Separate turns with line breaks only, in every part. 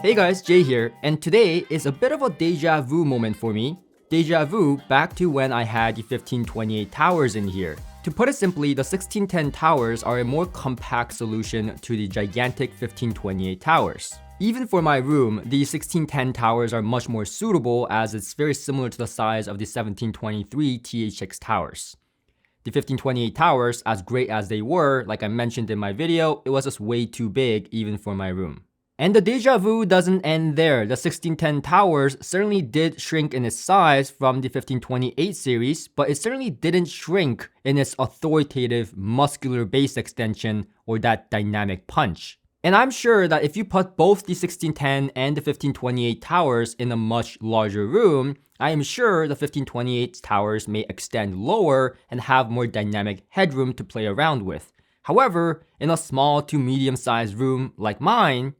Hey guys, Jay here, and today is a bit of a deja vu moment for me. Deja vu back to when I had the 1528 towers in here. To put it simply, the 1610 towers are a more compact solution to the gigantic 1528 towers. Even for my room, the 1610 towers are much more suitable as it's very similar to the size of the 1723 THX towers. The 1528 towers, as great as they were, like I mentioned in my video, it was just way too big even for my room. And the deja vu doesn't end there. The 1610 towers certainly did shrink in its size from the 1528 series, but it certainly didn't shrink in its authoritative muscular bass extension or that dynamic punch. And I'm sure that if you put both the 1610 and the 1528 towers in a much larger room, I am sure the 1528 towers may extend lower and have more dynamic headroom to play around with. However, in a small to medium-sized room like mine,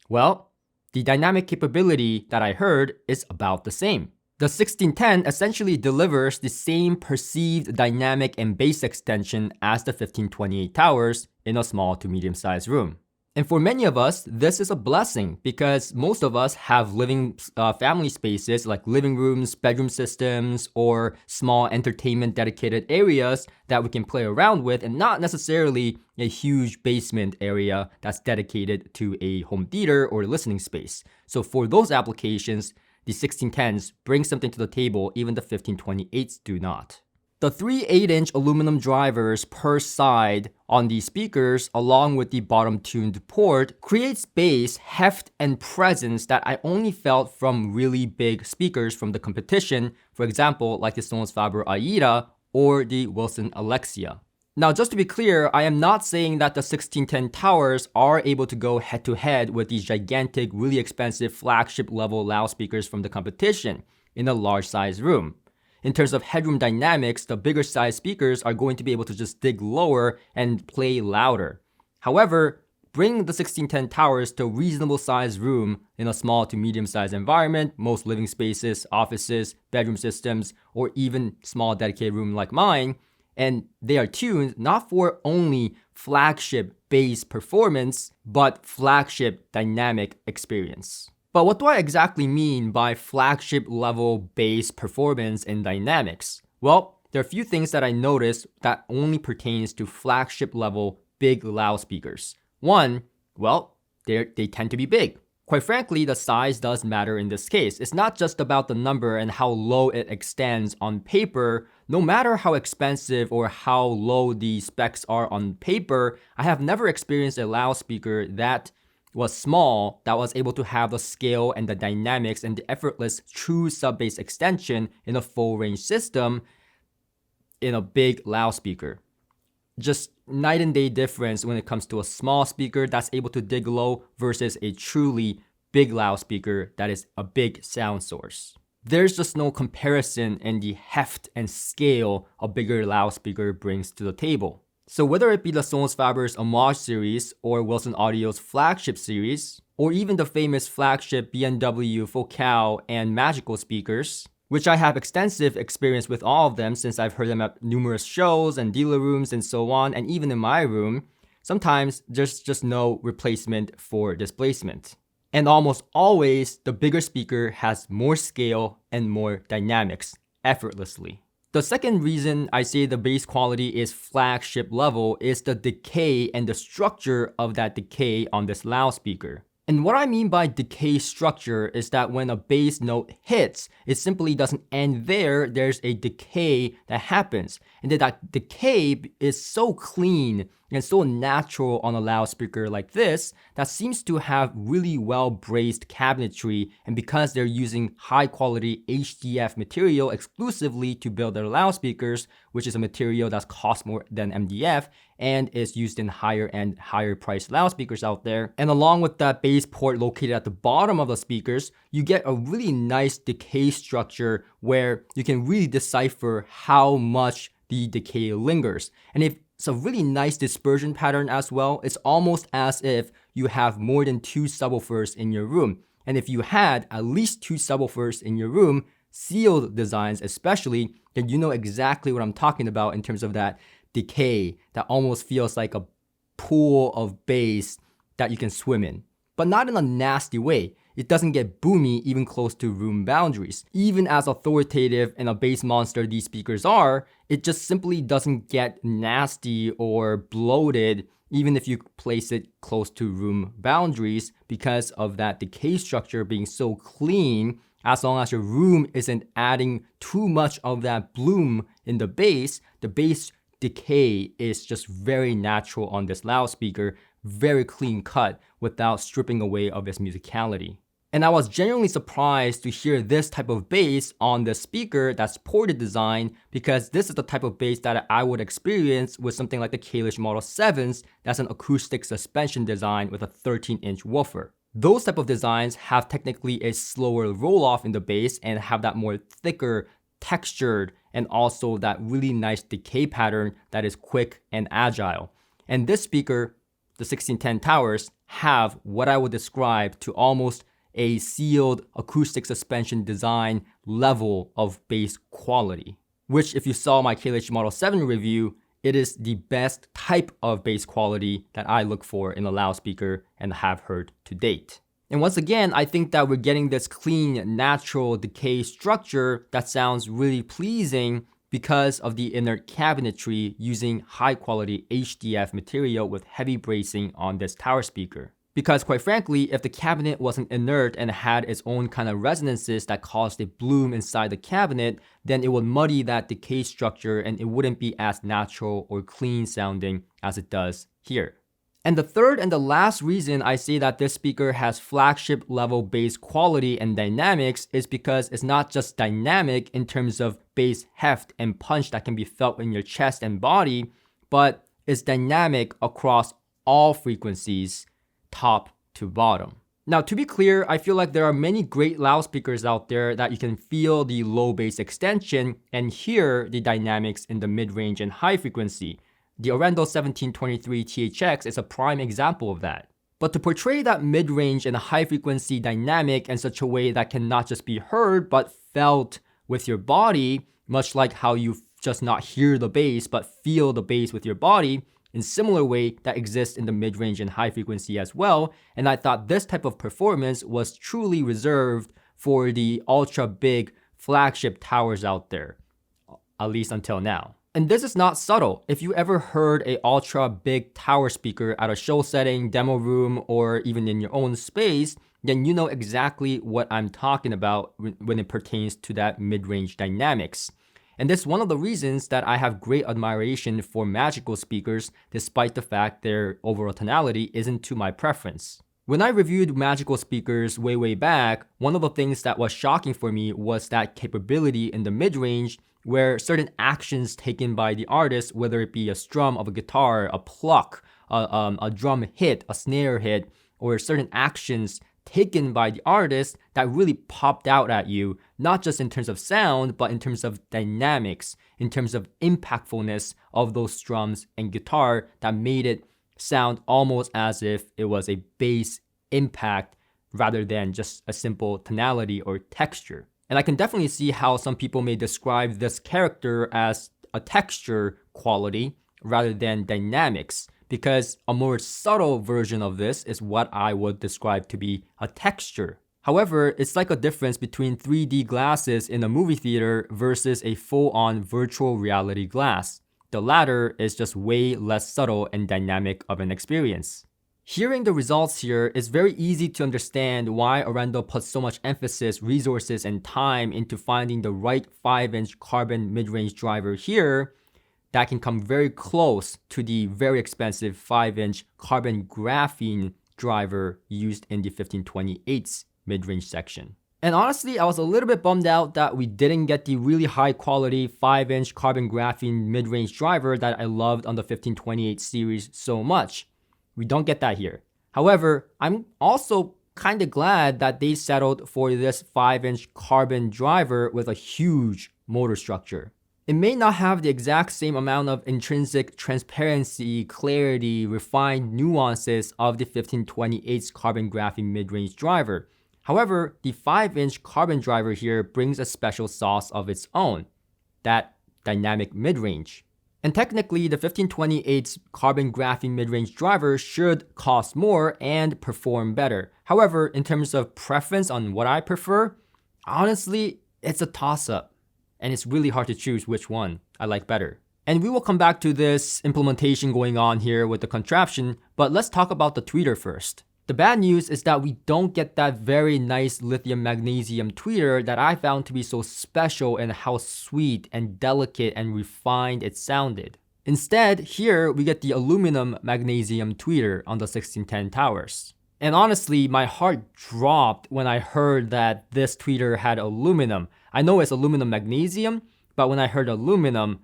well, the dynamic capability that I heard is about the same. The 1610 essentially delivers the same perceived dynamic and bass extension as the 1528 towers in a small to medium-sized room. And for many of us, this is a blessing because most of us have living family spaces like living rooms, bedroom systems, or small entertainment dedicated areas that we can play around with, and not necessarily a huge basement area that's dedicated to a home theater or listening space. So for those applications, the 1610s bring something to the table even the 1528s do not. The three 8-inch aluminum drivers per side on the speakers along with the bottom tuned port creates bass, heft, and presence that I only felt from really big speakers from the competition, for example like the Sonos Faber Aida or the Wilson Alexia. Now just to be clear, I am not saying that the 1610 towers are able to go head to head with these gigantic, really expensive flagship level loudspeakers from the competition in a large size room. In terms of headroom dynamics, the bigger size speakers are going to be able to just dig lower and play louder. However, bring the 1610 towers to a reasonable size room in a small to medium sized environment, most living spaces, offices, bedroom systems, or even small dedicated room like mine, and they are tuned not for only flagship bass performance, but flagship dynamic experience. But what do I exactly mean by flagship level bass performance and dynamics? Well, there are a few things that I noticed that only pertains to flagship level big loudspeakers. One, well, they tend to be big. Quite frankly, the size does matter in this case. It's not just about the number and how low it extends on paper. No matter how expensive or how low the specs are on paper, I have never experienced a loudspeaker that was small, that was able to have the scale and the dynamics and the effortless true sub-bass extension in a full range system in a big loudspeaker. Just night and day difference when it comes to a small speaker that's able to dig low versus a truly big loudspeaker that is a big sound source. There's just no comparison in the heft and scale a bigger loudspeaker brings to the table. So whether it be the Sonos Faber's Homage series or Wilson Audio's flagship series, or even the famous flagship B&W Focal and Magical speakers, which I have extensive experience with all of them since I've heard them at numerous shows and dealer rooms and so on, and even in my room, sometimes there's just no replacement for displacement. And almost always, the bigger speaker has more scale and more dynamics effortlessly. The second reason I say the bass quality is flagship level is the decay and the structure of that decay on this loudspeaker. And what I mean by decay structure is that when a bass note hits, it simply doesn't end there. There's a decay that happens. And that decay is so clean and so natural on a loudspeaker like this that seems to have really well braced cabinetry, and because they're using high quality HDF material exclusively to build their loudspeakers, which is a material that's cost more than MDF and is used in higher end, higher priced loudspeakers out there. And along with that bass port located at the bottom of the speakers, you get a really nice decay structure where you can really decipher how much the decay lingers. And if it's a really nice dispersion pattern as well. It's almost as if you have more than 2 subwoofers in your room. And if you had at least 2 subwoofers in your room, sealed designs especially, then you know exactly what I'm talking about in terms of that decay that almost feels like a pool of bass that you can swim in. but not in a nasty way. It doesn't get boomy even close to room boundaries. Even as authoritative and a bass monster these speakers are, it just simply doesn't get nasty or bloated even if you place it close to room boundaries because of that decay structure being so clean. As long as your room isn't adding too much of that bloom in the bass decay is just very natural on this loudspeaker, very clean cut without stripping away of its musicality. And I was genuinely surprised to hear this type of bass on the speaker that's ported design, because this is the type of bass that I would experience with something like the Kalish Model 7s that's an acoustic suspension design with a 13-inch woofer. Those type of designs have technically a slower roll-off in the bass and have that more thicker, textured, and also that really nice decay pattern that is quick and agile. And this speaker, the 1610 Towers, have what I would describe to almost a sealed acoustic suspension design level of bass quality, which if you saw my Kalish Model 7 review, it is the best type of bass quality that I look for in a loudspeaker and have heard to date. And once again, I think that we're getting this clean, natural decay structure that sounds really pleasing because of the inert cabinetry using high quality HDF material with heavy bracing on this tower speaker. Because quite frankly, if the cabinet wasn't inert and had its own kind of resonances that caused a bloom inside the cabinet, then it would muddy that decay structure and it wouldn't be as natural or clean sounding as it does here. And the third and the last reason I say that this speaker has flagship level bass quality and dynamics is because it's not just dynamic in terms of bass heft and punch that can be felt in your chest and body, but it's dynamic across all frequencies, top to bottom. Now, to be clear, I feel like there are many great loudspeakers out there that you can feel the low bass extension and hear the dynamics in the mid-range and high frequency. The Arendal 1723 THX is a prime example of that. But to portray that mid-range and high frequency dynamic in such a way that can not just be heard but felt with your body, much like how you just not hear the bass but feel the bass with your body, in similar way that exists in the mid-range and high frequency as well, and I thought this type of performance was truly reserved for the ultra big flagship towers out there, at least until now. And this is not subtle. If you ever heard a ultra big tower speaker at a show setting, demo room, or even in your own space, then you know exactly what I'm talking about when it pertains to that mid-range dynamics. And this is one of the reasons that I have great admiration for magical speakers, despite the fact their overall tonality isn't to my preference. When I reviewed magical speakers way back, one of the things that was shocking for me was that capability in the mid-range where certain actions taken by the artist, whether it be a strum of a guitar, a pluck, a drum hit, a snare hit, or certain actions taken by the artist that really popped out at you, not just in terms of sound, but in terms of dynamics, in terms of impactfulness of those strums and guitar that made it sound almost as if it was a bass impact rather than just a simple tonality or texture. And I can definitely see how some people may describe this character as a texture quality rather than dynamics, because a more subtle version of this is what I would describe to be a texture. However, it's like a difference between 3D glasses in a movie theater versus a full-on virtual reality glass. The latter is just way less subtle and dynamic of an experience. Hearing the results here, it's very easy to understand why Arendal puts so much emphasis, resources, and time into finding the right 5-inch carbon mid-range driver here that can come very close to the very expensive 5-inch carbon graphene driver used in the 1528's mid-range section. And honestly, I was a little bit bummed out that we didn't get the really high quality 5-inch carbon graphene mid-range driver that I loved on the 1528 series so much. We don't get that here. However, I'm also kind of glad that they settled for this 5-inch carbon driver with a huge motor structure. It may not have the exact same amount of intrinsic transparency, clarity, refined nuances of the 1528's carbon graphene mid-range driver. However, the 5-inch carbon driver here brings a special sauce of its own, that dynamic mid-range. And technically, the 1528's carbon graphene mid-range driver should cost more and perform better. However, in terms of preference on what I prefer, honestly, it's a toss-up. And it's really hard to choose which one I like better. And we will come back to this implementation going on here with the contraption, but let's talk about the tweeter first. The bad news is that we don't get that very nice lithium magnesium tweeter that I found to be so special in how sweet and delicate and refined it sounded. Instead, here we get the aluminum magnesium tweeter on the 1610 towers. And honestly, my heart dropped when I heard that this tweeter had aluminum. I know it's aluminum magnesium, but when I heard aluminum,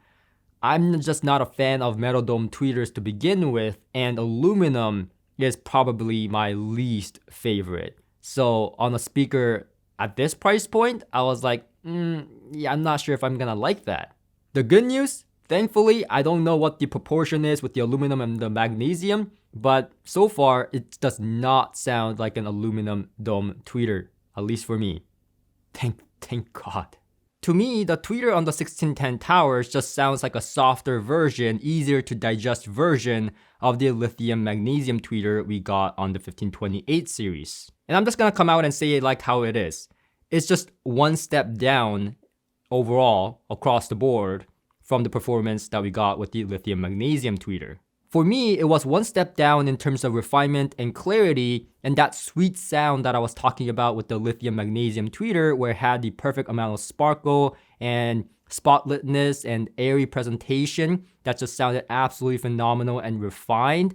I'm just not a fan of metal dome tweeters to begin with, and aluminum is probably my least favorite. So on a speaker at this price point, I was like, yeah, I'm not sure if I'm gonna like that. The good news, thankfully, I don't know what the proportion is with the aluminum and the magnesium, but so far it does not sound like an aluminum dome tweeter, at least for me. Thank God. To me, the tweeter on the 1610 towers just sounds like a softer version, easier to digest version of the lithium magnesium tweeter we got on the 1528 series. And I'm just gonna come out and say it like how it is. It's just one step down overall across the board from the performance that we got with the lithium magnesium tweeter. For me, it was one step down in terms of refinement and clarity, and that sweet sound that I was talking about with the lithium magnesium tweeter, where it had the perfect amount of sparkle and spotlightness and airy presentation that just sounded absolutely phenomenal and refined.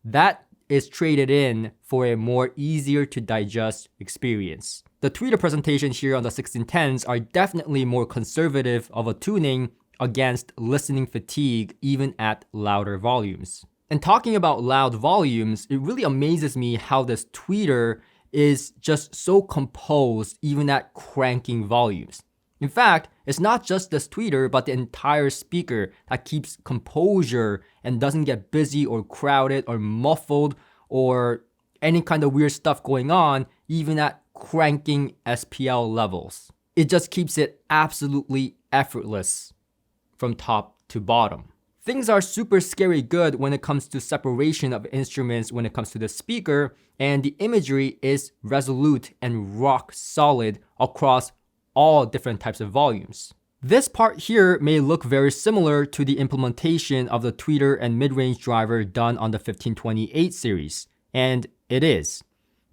That is traded in for a more easier to digest experience. The tweeter presentations here on the 1610s are definitely more conservative of a tuning against listening fatigue even at louder volumes. And talking about loud volumes, it really amazes me how this tweeter is just so composed even at cranking volumes. In fact, it's not just this tweeter, but the entire speaker that keeps composure and doesn't get busy or crowded or muffled or any kind of weird stuff going on, even at cranking SPL levels. It just keeps it absolutely effortless from top to bottom. Things are super scary good when it comes to separation of instruments when it comes to the speaker, and the imagery is resolute and rock solid across all different types of volumes. This part here may look very similar to the implementation of the tweeter and mid-range driver done on the 1528 series, and it is.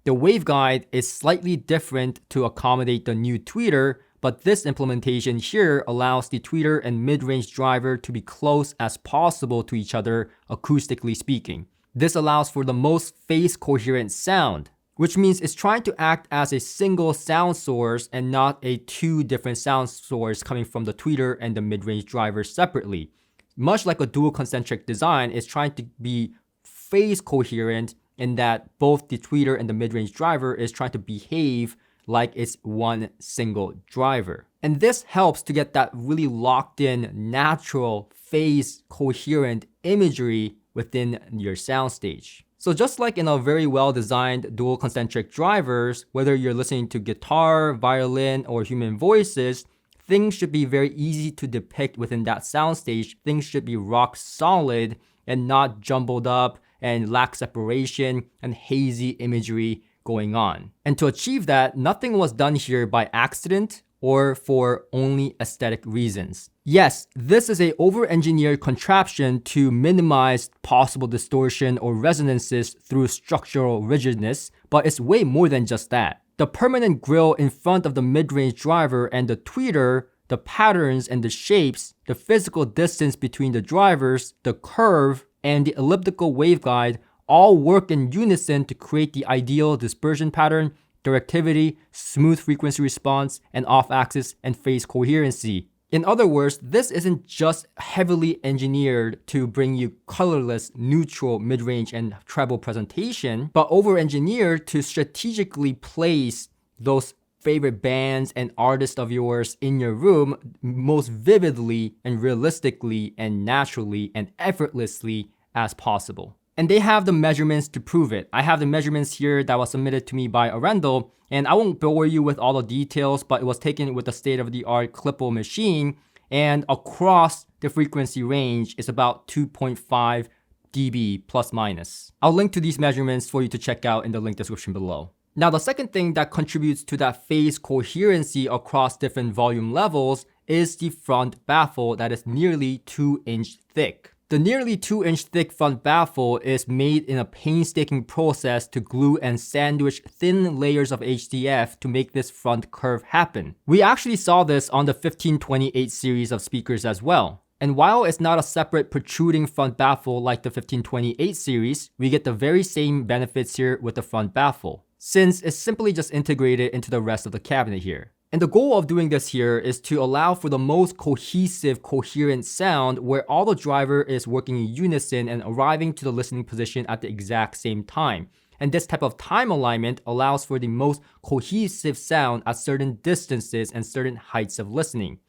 The waveguide is slightly different to accommodate the new tweeter, but this implementation here allows the tweeter and mid-range driver to be close as possible to each other, acoustically speaking. This allows for the most phase coherent sound, which means it's trying to act as a single sound source and not a two different sound sources coming from the tweeter and the mid-range driver separately. Much like a dual concentric design, it's trying to be phase coherent in that both the tweeter and the mid-range driver is trying to behave like it's one single driver. And this helps to get that really locked in, natural, phase coherent imagery within your soundstage. So just like in a very well-designed dual concentric drivers, whether you're listening to guitar, violin, or human voices, things should be very easy to depict within that soundstage. Things should be rock solid and not jumbled up and lack separation and hazy imagery going on. And to achieve that, nothing was done here by accident or for only aesthetic reasons. Yes, this is a over-engineered contraption to minimize possible distortion or resonances through structural rigidness, but it's way more than just that. The permanent grille in front of the mid-range driver and the tweeter, the patterns and the shapes, the physical distance between the drivers, the curve, and the elliptical waveguide all work in unison to create the ideal dispersion pattern, directivity, smooth frequency response, and off-axis and phase coherency. In other words, this isn't just heavily engineered to bring you colorless, neutral, mid-range, and treble presentation, but over-engineered to strategically place those favorite bands and artists of yours in your room most vividly and realistically and naturally and effortlessly as possible. And they have the measurements to prove it. I have the measurements here that was submitted to me by Arendal, and I won't bore you with all the details, but it was taken with a state-of-the-art Clipple machine, and across the frequency range is about 2.5 dB plus minus. I'll link to these measurements for you to check out in the link description below. Now, the second thing that contributes to that phase coherency across different volume levels is the front baffle that is nearly 2-inch thick. The nearly 2-inch thick front baffle is made in a painstaking process to glue and sandwich thin layers of HDF to make this front curve happen. We actually saw this on the 1528 series of speakers as well. And while it's not a separate protruding front baffle like the 1528 series, we get the very same benefits here with the front baffle, since it's simply just integrated into the rest of the cabinet here. And the goal of doing this here is to allow for the most cohesive, coherent sound where all the driver is working in unison and arriving to the listening position at the exact same time. And this type of time alignment allows for the most cohesive sound at certain distances and certain heights of listening.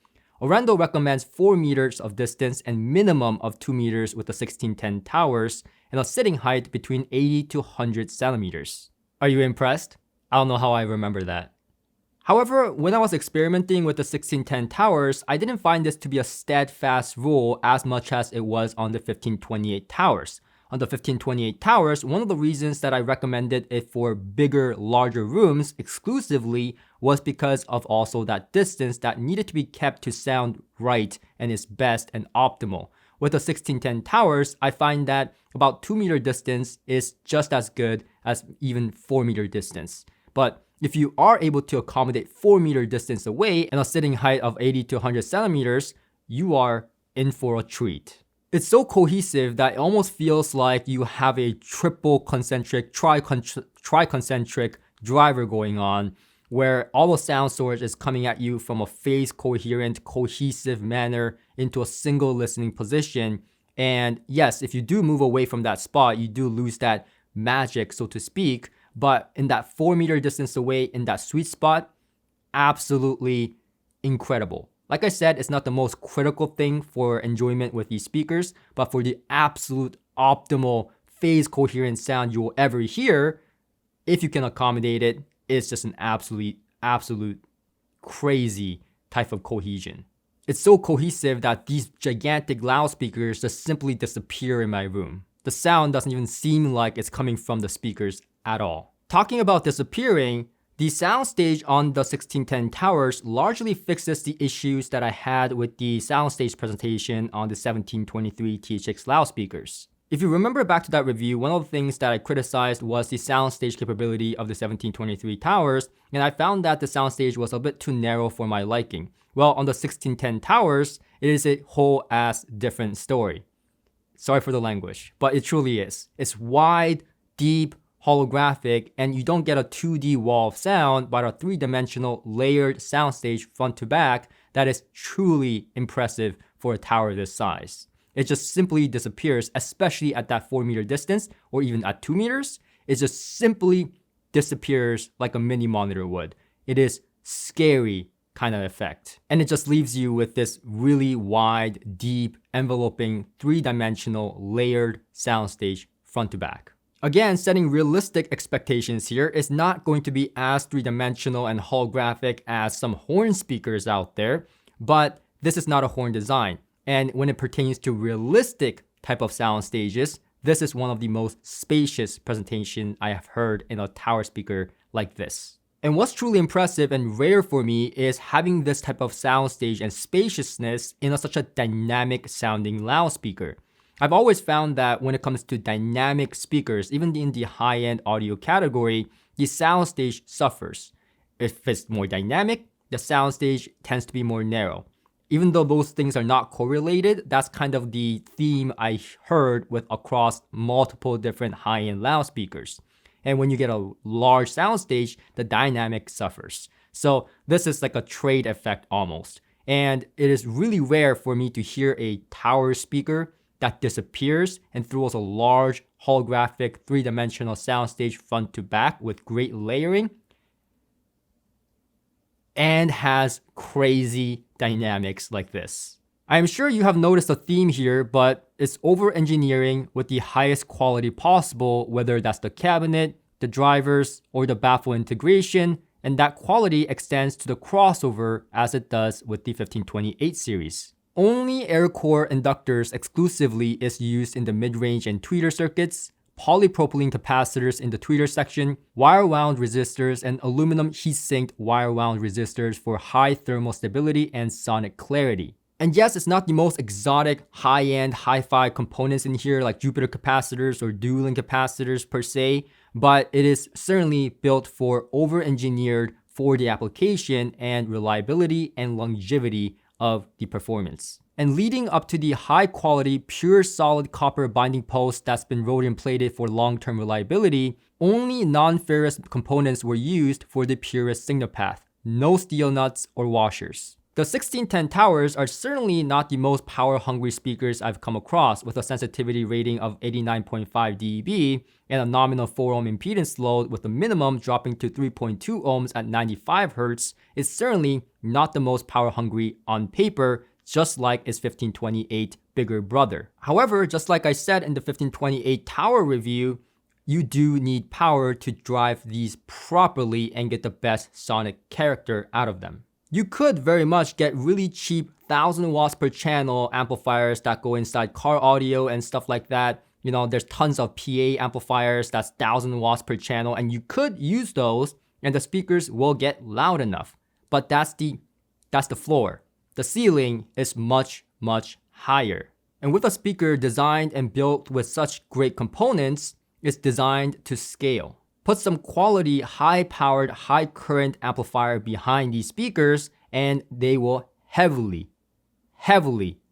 Arendal recommends 4 meters of distance and minimum of 2 meters with the 1610 towers and a sitting height between 80 to 100 centimeters. Are you impressed? I don't know how I remember that. However, when I was experimenting with the 1610 towers, I didn't find this to be a steadfast rule as much as it was on the 1528 towers. On the 1528 towers, one of the reasons that I recommended it for bigger, larger rooms exclusively was because of also that distance that needed to be kept to sound right and is best and optimal. With the 1610 towers, I find that about 2 meter distance is just as good as even 4 meter distance. But if you are able to accommodate 4 meter distance away and a sitting height of 80 to 100 centimeters, you are in for a treat. It's so cohesive that it almost feels like you have a triple concentric, tri-concentric driver going on, where all the sound source is coming at you from a phase coherent, cohesive manner into a single listening position. And yes, if you do move away from that spot, you do lose that magic, so to speak. But in that 4 meter distance away, in that sweet spot, absolutely incredible. Like I said, it's not the most critical thing for enjoyment with these speakers, but for the absolute optimal phase coherent sound you will ever hear, if you can accommodate it, it's just an absolute crazy type of cohesion. It's so cohesive that these gigantic loudspeakers just simply disappear in my room. The sound doesn't even seem like it's coming from the speakers at all. Talking about disappearing, the soundstage on the 1610 towers largely fixes the issues that I had with the soundstage presentation on the 1723 THX loudspeakers. If you remember back to that review, one of the things that I criticized was the soundstage capability of the 1723 towers, and I found that the soundstage was a bit too narrow for my liking. Well, on the 1610 towers, it is a whole ass different story. Sorry for the language, but it truly is. It's wide, deep, holographic, and you don't get a 2D wall of sound, but a 3-dimensional layered soundstage front to back that is truly impressive for a tower this size. It just simply disappears, especially at that 4 meter distance or even at 2 meters. It just simply disappears like a mini monitor would. It is scary kind of effect. And it just leaves you with this really wide, deep, enveloping, 3-dimensional layered soundstage front to back. Again, setting realistic expectations here is not going to be as 3-dimensional and holographic as some horn speakers out there, but this is not a horn design. And when it pertains to realistic type of sound stages, this is one of the most spacious presentation I have heard in a tower speaker like this. And what's truly impressive and rare for me is having this type of soundstage and spaciousness in such a dynamic sounding loudspeaker. I've always found that when it comes to dynamic speakers, even in the high-end audio category, the soundstage suffers. If it's more dynamic, the soundstage tends to be more narrow. Even though those things are not correlated, that's kind of the theme I heard with across multiple different high-end loudspeakers. And when you get a large soundstage, the dynamic suffers. So this is like a trade effect almost. And it is really rare for me to hear a tower speaker that disappears and throws a large holographic 3-dimensional soundstage front to back with great layering and has crazy dynamics like this. I am sure you have noticed a theme here, but it's over-engineering with the highest quality possible, whether that's the cabinet, the drivers, or the baffle integration, and that quality extends to the crossover as it does with the 1528 series. Only air core inductors exclusively is used in the mid-range and tweeter circuits, polypropylene capacitors in the tweeter section, wire wound resistors, and aluminum heat-sinked wire wound resistors for high thermal stability and sonic clarity. And yes, it's not the most exotic, high-end, hi-fi components in here like Jupiter capacitors or dual-link capacitors per se, but it is certainly built for over-engineered for the application and reliability and longevity of the performance. And leading up to the high-quality, pure solid copper binding post that's been rhodium-plated for long-term reliability, only non-ferrous components were used for the purest signal path, no steel nuts or washers. The 1610 towers are certainly not the most power-hungry speakers I've come across, with a sensitivity rating of 89.5 dB and a nominal 4 ohm impedance load with the minimum dropping to 3.2 ohms at 95 Hz. It's certainly not the most power-hungry on paper, just like its 1528 bigger brother. However, just like I said in the 1528 tower review, you do need power to drive these properly and get the best sonic character out of them. You could very much get really cheap 1000 watts per channel amplifiers that go inside car audio and stuff like that. You know, there's tons of PA amplifiers that's 1000 watts per channel, and you could use those and the speakers will get loud enough. But that's the floor. The ceiling is much, much higher. And with a speaker designed and built with such great components, it's designed to scale. Put some quality, high-powered, high-current amplifier behind these speakers, and they will heavily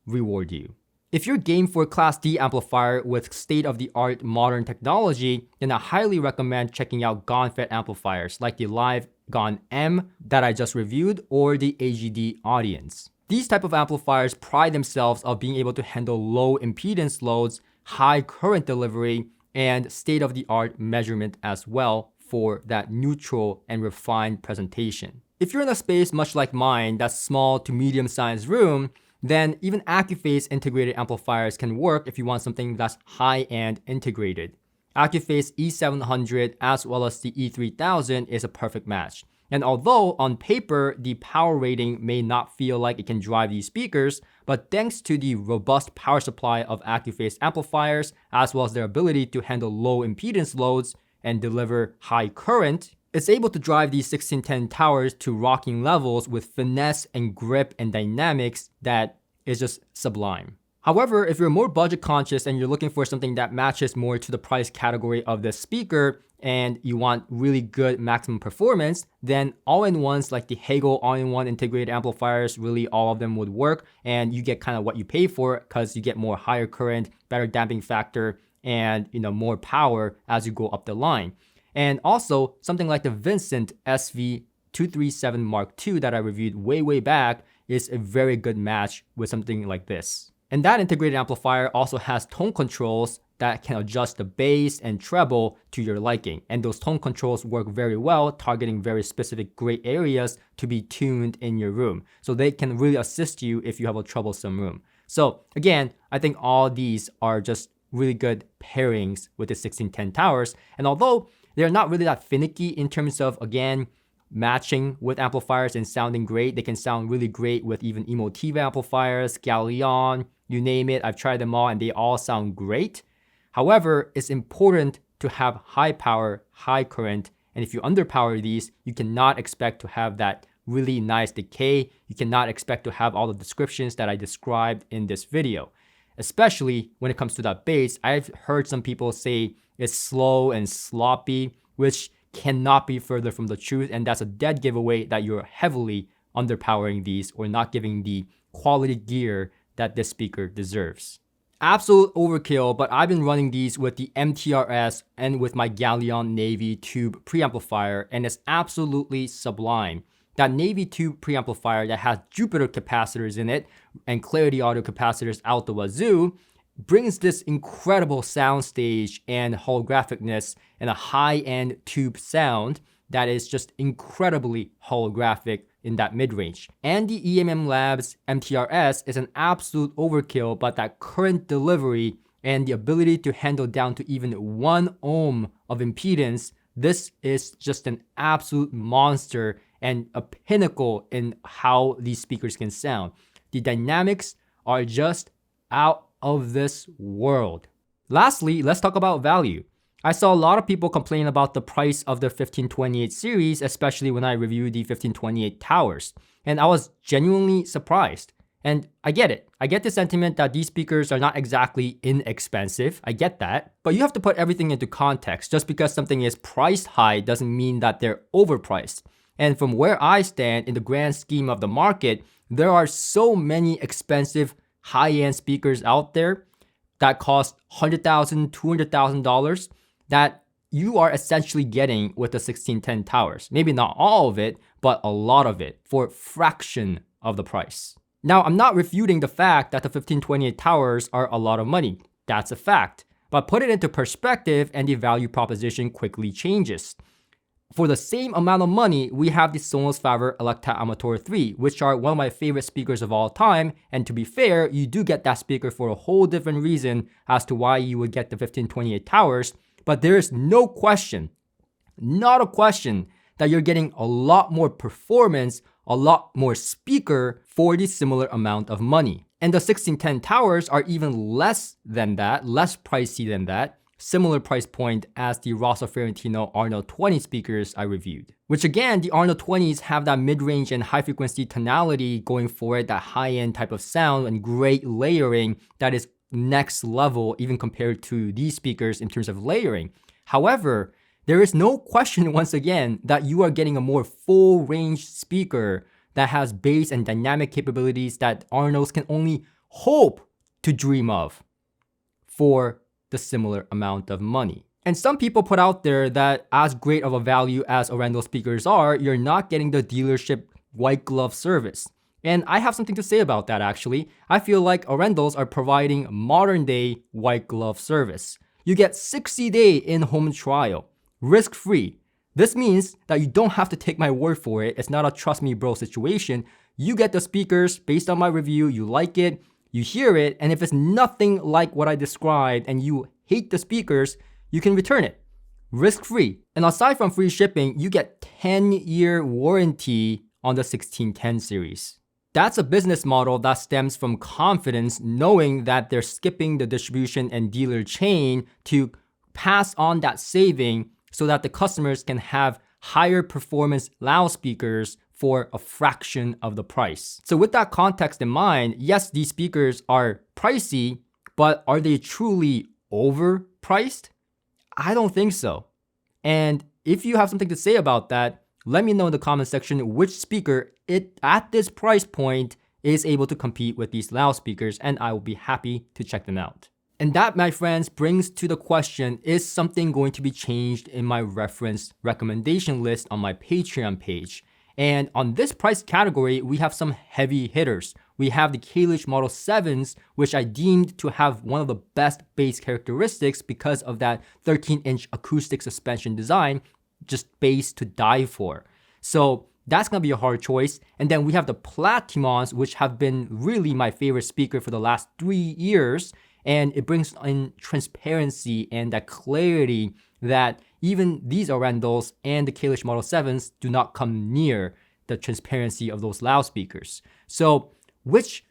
reward you. If you're game for a Class D amplifier with state-of-the-art modern technology, then I highly recommend checking out GONFET amplifiers like the Live GON M that I just reviewed or the AGD Audience. These type of amplifiers pride themselves of being able to handle low impedance loads, high current delivery, and state-of-the-art measurement as well for that neutral and refined presentation. If you're in a space much like mine, that's small to medium-sized room, then even Accuphase integrated amplifiers can work if you want something that's high-end integrated. Accuphase E700 as well as the E3000 is a perfect match. And although on paper, the power rating may not feel like it can drive these speakers, but thanks to the robust power supply of Accuphase amplifiers, as well as their ability to handle low impedance loads and deliver high current, it's able to drive these 1610 towers to rocking levels with finesse and grip and dynamics that is just sublime. However, if you're more budget conscious and you're looking for something that matches more to the price category of this speaker, and you want really good maximum performance, then all-in-ones like the Hagel all-in-one integrated amplifiers, really all of them would work, and you get kind of what you pay for because you get more higher current, better damping factor, and more power as you go up the line. And also something like the Vincent SV237 Mark II that I reviewed way back is a very good match with something like this. And that integrated amplifier also has tone controls that can adjust the bass and treble to your liking. And those tone controls work very well, targeting very specific gray areas to be tuned in your room. So they can really assist you if you have a troublesome room. So again, I think all these are just really good pairings with the 1610 towers. And although they're not really that finicky in terms of, again, matching with amplifiers and sounding great, they can sound really great with even Emotiva amplifiers, Galleon, you name it. I've tried them all and they all sound great. However, it's important to have high power, high current, and if you underpower these, you cannot expect to have that really nice decay. You cannot expect to have all the descriptions that I described in this video. Especially when it comes to that bass, I've heard some people say it's slow and sloppy, which cannot be further from the truth, and that's a dead giveaway that you're heavily underpowering these or not giving the quality gear that this speaker deserves. Absolute overkill, but I've been running these with the MTRS and with my Galleon Navy tube preamplifier, and it's absolutely sublime. That Navy tube preamplifier that has Jupiter capacitors in it and Clarity audio capacitors out the wazoo brings this incredible soundstage and holographicness and a high-end tube sound that is just incredibly holographic in that mid-range. And the EMM Labs MTRS is an absolute overkill, but that current delivery and the ability to handle down to even 1 ohm of impedance This is just an absolute monster and a pinnacle in how these speakers can sound. The dynamics are just out of this world. Lastly, let's talk about value. I saw a lot of people complain about the price of the 1528 series, especially when I reviewed the 1528 towers. And I was genuinely surprised. And I get it. I get the sentiment that these speakers are not exactly inexpensive. I get that. But you have to put everything into context. Just because something is priced high doesn't mean that they're overpriced. And from where I stand in the grand scheme of the market, there are so many expensive high-end speakers out there that cost $100,000, $200,000 that you are essentially getting with the 1610 towers. Maybe not all of it, but a lot of it for a fraction of the price. Now, I'm not refuting the fact that the 1528 towers are a lot of money. That's a fact. But put it into perspective and the value proposition quickly changes. For the same amount of money, we have the Sonos Faber Electa Amateur 3, which are one of my favorite speakers of all time. And to be fair, you do get that speaker for a whole different reason as to why you would get the 1528 towers. But there is no question, not a question, that you're getting a lot more performance, a lot more speaker for the similar amount of money. And the 1610 towers are even less than that, less pricey than that. Similar price point as the Rosso Ferrantino Arendal 20 speakers I reviewed. Which again, the Arendal 20s have that mid-range and high-frequency tonality going for it, that high-end type of sound and great layering that is next level even compared to these speakers in terms of layering. However, there is no question once again that you are getting a more full-range speaker that has bass and dynamic capabilities that Arendals can only hope to dream of for the similar amount of money. And some people put out there that as great of a value as Arendal speakers are, you're not getting the dealership white glove service. And I have something to say about that actually. I feel like Arendals are providing modern day white glove service. You get 60-day in-home trial, risk-free. This means that you don't have to take my word for it. It's not a trust me bro situation. You get the speakers based on my review, you like it, you hear it, and if it's nothing like what I described and you hate the speakers, you can return it, risk-free. And aside from free shipping, you get 10-year warranty on the 1610 series. That's a business model that stems from confidence, knowing that they're skipping the distribution and dealer chain to pass on that saving so that the customers can have higher performance loudspeakers for a fraction of the price. So with that context in mind, yes, these speakers are pricey, but are they truly overpriced? I don't think so. And if you have something to say about that, let me know in the comment section which speaker at this price point is able to compete with these loudspeakers, and I will be happy to check them out. And that, my friends, brings to the question, is something going to be changed in my reference recommendation list on my Patreon page? And on this price category, we have some heavy hitters. We have the Kalish Model 7s, which I deemed to have one of the best bass characteristics because of that 13-inch acoustic suspension design, just bass to die for. So that's going to be a hard choice. And then we have the Platimons, which have been really my favorite speaker for the last 3 years. And it brings in transparency and that clarity that even these Arendals and the Kalish Model 7s do not come near the transparency of those loudspeakers. So which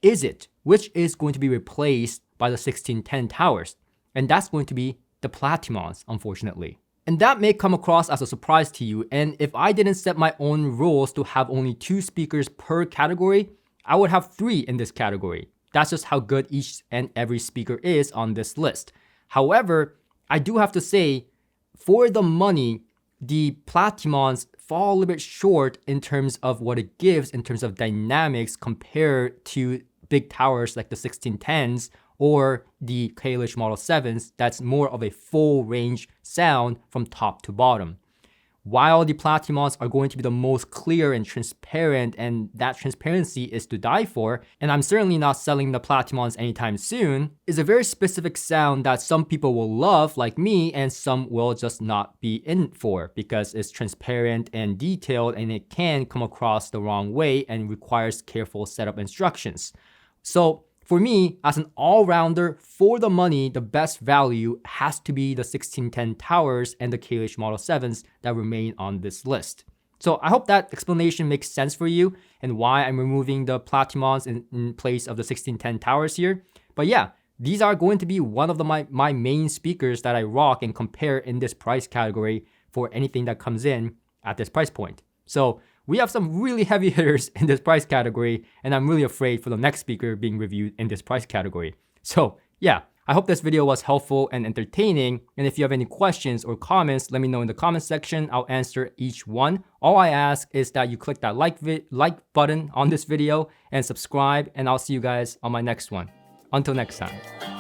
is it? Which is going to be replaced by the 1610 towers? And that's going to be the Platimons, unfortunately. And that may come across as a surprise to you. And if I didn't set my own rules to have only 2 speakers per category, I would have 3 in this category. That's just how good each and every speaker is on this list. However, I do have to say, for the money, the Platimons fall a little bit short in terms of what it gives in terms of dynamics compared to big towers like the 1610s or the Kalish Model 7s. That's more of a full range sound from top to bottom. While the Platimons are going to be the most clear and transparent, and that transparency is to die for, and I'm certainly not selling the Platimons anytime soon, is a very specific sound that some people will love, like me, and some will just not be in for because it's transparent and detailed and it can come across the wrong way and requires careful setup instructions. So For me, as an all-rounder, for the money, the best value has to be the 1610 towers and the KH Model 7s that remain on this list. So I hope that explanation makes sense for you and why I'm removing the Platimons in place of the 1610 towers here. But yeah, these are going to be one of my main speakers that I rock and compare in this price category for anything that comes in at this price point. So we have some really heavy hitters in this price category, and I'm really afraid for the next speaker being reviewed in this price category. So yeah, I hope this video was helpful and entertaining, and if you have any questions or comments, let me know in the comment section. I'll answer each one. All I ask is that you click that like button on this video and subscribe, and I'll see you guys on my next one. Until next time.